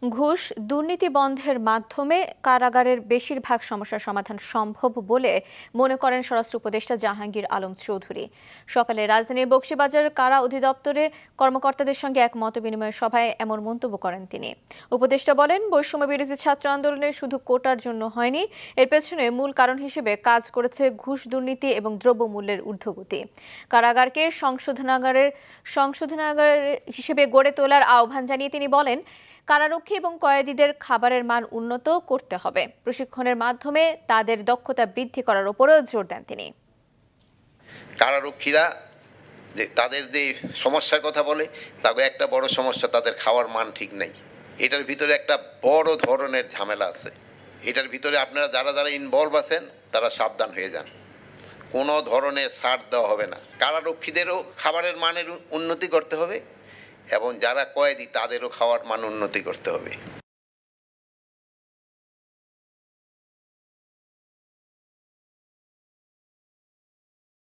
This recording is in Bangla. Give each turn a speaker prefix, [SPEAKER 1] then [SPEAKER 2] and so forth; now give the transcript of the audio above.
[SPEAKER 1] ঘুষ দুর্নীতি বন্ধের মাধ্যমে কারাগারের বেশিরভাগ সমস্যার সমাধান সম্ভব বলে মনে করেন স্বরাষ্ট্র উপদেষ্টা জাহাঙ্গীর আলম চৌধুরী। সকালে রাজধানীর বকশীবাজার কারা অধিদপ্তরে কর্মকর্তাদের সঙ্গে এক মতবিনিময় সভায় এমন মন্তব্য করেন তিনি। উপদেষ্টা বলেন, বৈষম্য বিরোধী ছাত্র আন্দোলনে শুধু কোটার জন্য হয়নি, এর পেছনে মূল কারণ হিসেবে কাজ করেছে ঘুষ, দুর্নীতি এবং দ্রব্যমূল্যের ঊর্ধ্বগতি। কারাগারকে সংশোধনাগার হিসেবে গড়ে তোলার আহ্বান জানিয়ে তিনি বলেন, কারারক্ষী এবং কয়েদিদের খাবারের মান উন্নত করতে হবে। প্রশিক্ষণের মাধ্যমে তাদের দক্ষতা বৃদ্ধি করার উপরও জোর দেন তিনি।
[SPEAKER 2] কারারক্ষীরা তাদের যে সমস্যার কথা বলে, তাকে একটা বড় সমস্যা, তাদের খাওয়ার মান ঠিক নেই। এটার ভিতরে একটা বড় ধরনের ঝামেলা আছে। এটার ভিতরে আপনারা যারা যারা ইনভলভ আছেন তারা সাবধান হয়ে যান। কোনো ধরনের ছাড় দেওয়া হবে না। কারারক্ষীদেরও খাবারের মানের উন্নতি করতে হবে এবং যারা কয়েদি তাদেরও খাওয়ার মান উন্নতি করতে হবে।